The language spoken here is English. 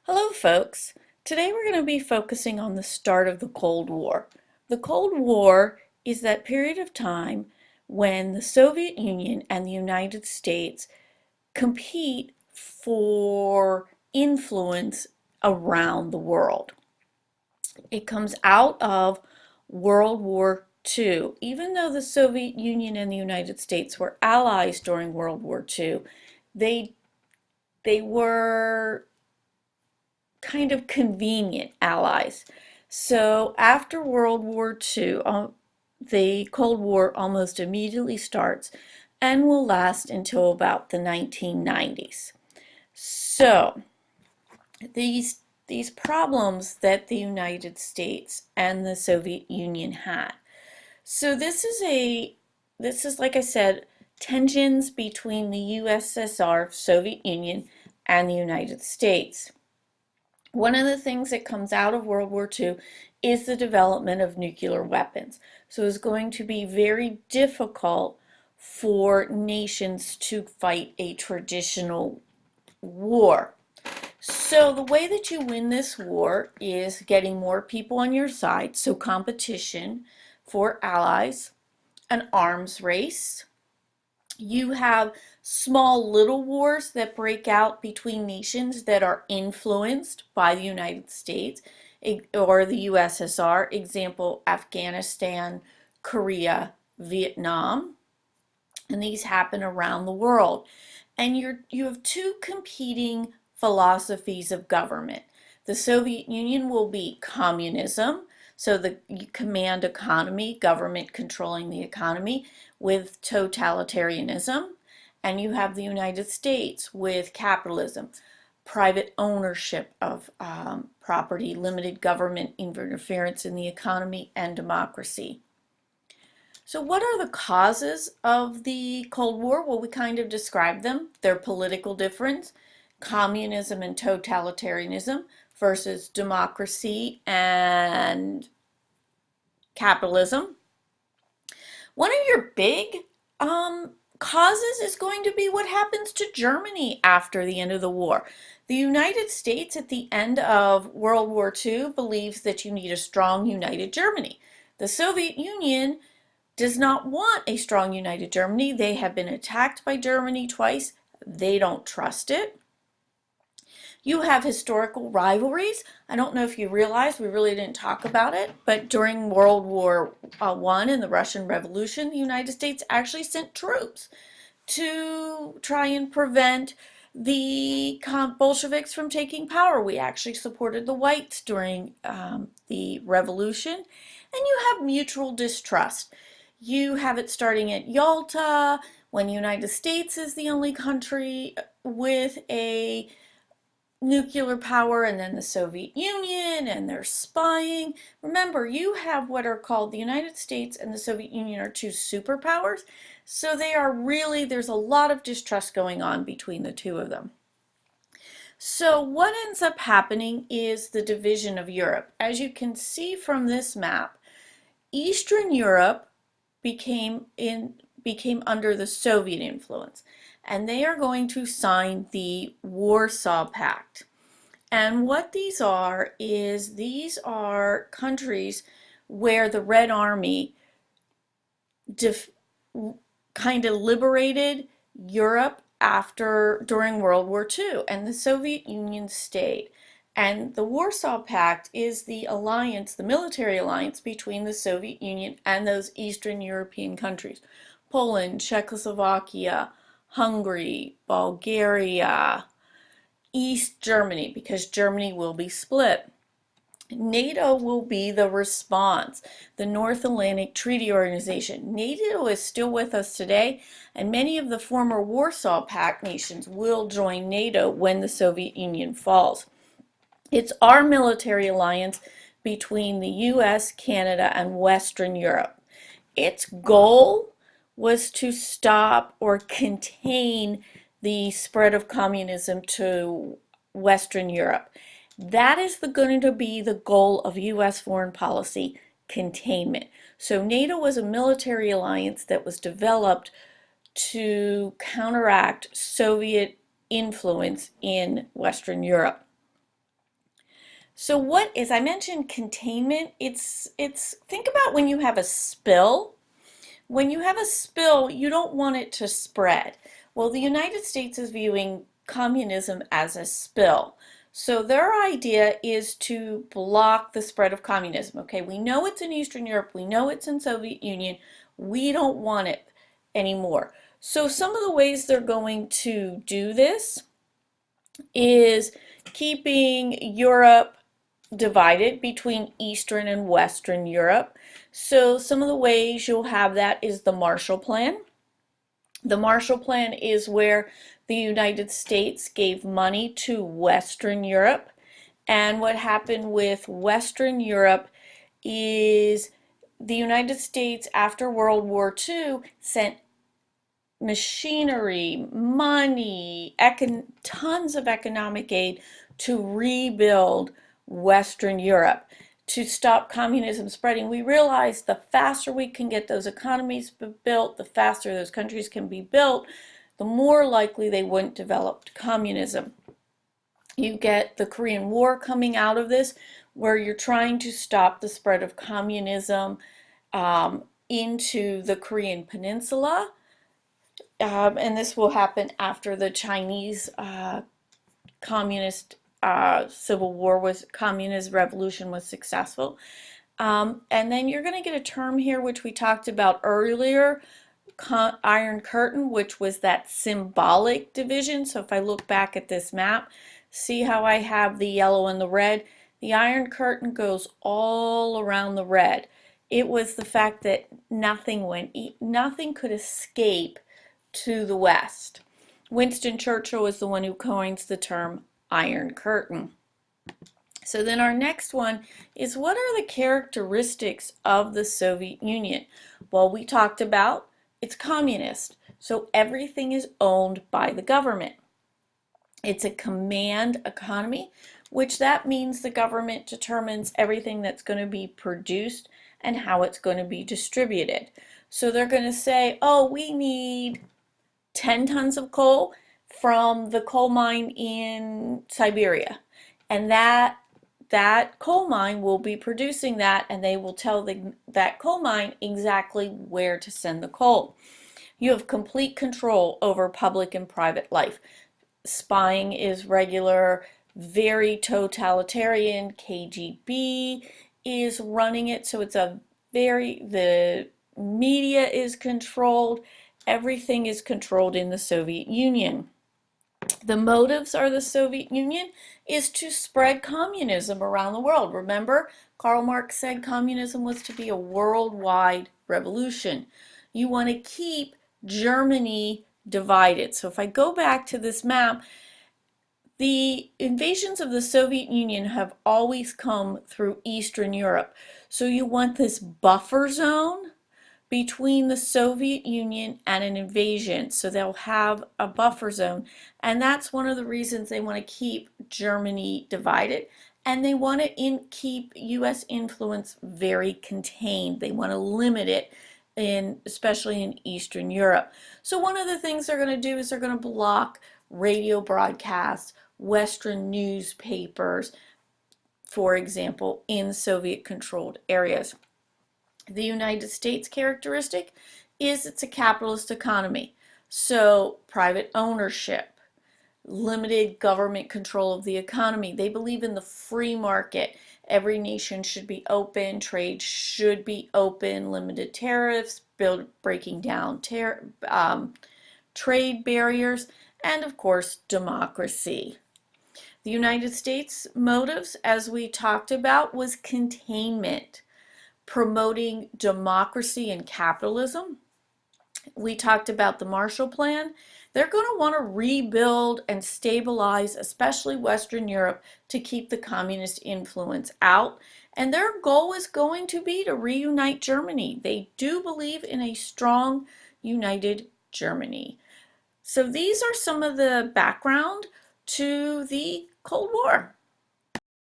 Hello, folks. Today we're going to be focusing on the start of the Cold War. The Cold War is that period of time when the Soviet Union and the United States compete for influence around the world. It comes out of World War II. Even though the Soviet Union and the United States were allies during World War II, they they were kind of convenient allies. So after World War II, the Cold War almost immediately starts and will last until about the 1990s. So these problems that the United States and the Soviet Union had. So this is like I said, tensions between the USSR, Soviet Union, and the United States. One of the things that comes out of World War II is the development of nuclear weapons. So it's going to be very difficult for nations to fight a traditional war. So the way that you win this war is getting more people on your side, so competition for allies, an arms race. You have small little wars that break out between nations that are influenced by the United States or the USSR. Example, Afghanistan, Korea, Vietnam. And these happen around the world. And you have two competing philosophies of government. The Soviet Union will be communism, so the command economy, government controlling the economy, with totalitarianism. And you have the United States with capitalism, private ownership of property, limited government interference in the economy, and democracy. So what are the causes of the Cold War? Well, we kind of described them. Their political difference, communism and totalitarianism versus democracy and capitalism. One of your big causes is going to be what happens to Germany after the end of the war. The United States at the end of World War II believes that you need a strong, united Germany. The Soviet Union does not want a strong, united Germany. They have been attacked by Germany twice. They don't trust it. You have historical rivalries. I don't know if you realize, we really didn't talk about it, but during World War I and the Russian Revolution, the United States actually sent troops to try and prevent the Bolsheviks from taking power. We actually supported the whites during the revolution. And you have mutual distrust. You have it starting at Yalta, when the United States is the only country with a nuclear power, and then the Soviet Union, and they're spying. Remember, you have what are called the United States and the Soviet Union are two superpowers. So they are really, there's a lot of distrust going on between the two of them. So what ends up happening is the division of Europe. As you can see from this map, Eastern Europe became under the Soviet influence, and they are going to sign the Warsaw Pact. And what these are is these are countries where the Red Army kind of liberated Europe during World War II, and the Soviet Union stayed. And the Warsaw Pact is the alliance, the military alliance between the Soviet Union and those Eastern European countries. Poland, Czechoslovakia, Hungary, Bulgaria, East Germany, because Germany will be split. NATO will be the response, the North Atlantic Treaty Organization. NATO is still with us today, and many of the former Warsaw Pact nations will join NATO when the Soviet Union falls. It's our military alliance between the US, Canada, and Western Europe. Its goal was to stop or contain the spread of communism to Western Europe. That is going to be the goal of US foreign policy, containment. So NATO was a military alliance that was developed to counteract Soviet influence in Western Europe. So what is, I mentioned containment. It's think about when you have a spill. When you have a spill, you don't want it to spread. Well, the United States is viewing communism as a spill. So their idea is to block the spread of communism. Okay, we know it's in Eastern Europe, we know it's in Soviet Union. We don't want it anymore. So some of the ways they're going to do this is keeping Europe divided between Eastern and Western Europe. So some of the ways you'll have that is the Marshall Plan. The Marshall Plan is where the United States gave money to Western Europe. And what happened with Western Europe is the United States, after World War II, sent machinery, money, tons of economic aid to rebuild Western Europe to stop communism spreading. We realized the faster we can get those economies built, the faster those countries can be built, the more likely they wouldn't develop communism. You get the Korean War coming out of this, where you're trying to stop the spread of communism into the Korean Peninsula. And this will happen after the Chinese communist civil war communist revolution was successful. And then you're going to get a term here which we talked about earlier, Iron Curtain, which was that symbolic division. So if I look back at this map, see how I have the yellow and the red? The Iron Curtain goes all around the red. It was the fact that nothing could escape to the West. Winston Churchill is the one who coins the term Iron Curtain. So then our next one is, what are the characteristics of the Soviet Union? Well, we talked about it's communist, so everything is owned by the government. It's a command economy, which that means the government determines everything that's going to be produced and how it's going to be distributed. So they're going to say, oh, we need 10 tons of coal from the coal mine in Siberia. And that coal mine will be producing that, and they will tell that coal mine exactly where to send the coal. You have complete control over public and private life. Spying is regular, very totalitarian. KGB is running it, so it's the media is controlled. Everything is controlled in the Soviet Union. The motives of the Soviet Union is to spread communism around the world. Remember, Karl Marx said communism was to be a worldwide revolution. You want to keep Germany divided. So if I go back to this map, the invasions of the Soviet Union have always come through Eastern Europe. So you want this buffer zone between the Soviet Union and an invasion. So they'll have a buffer zone. And that's one of the reasons they want to keep Germany divided. And they want to keep U.S. influence very contained. They want to limit it, especially in Eastern Europe. So one of the things they're going to do is they're going to block radio broadcasts, Western newspapers, for example, in Soviet-controlled areas. The United States characteristic is it's a capitalist economy. So private ownership, limited government control of the economy. They believe in the free market. Every nation should be open, trade should be open, limited tariffs, breaking down trade barriers, and of course, democracy. The United States motives, as we talked about, was containment, promoting democracy and capitalism. We talked about the Marshall Plan. They're going to want to rebuild and stabilize, especially Western Europe, to keep the communist influence out. And their goal is going to be to reunite Germany. They do believe in a strong, united Germany. So these are some of the background to the Cold War.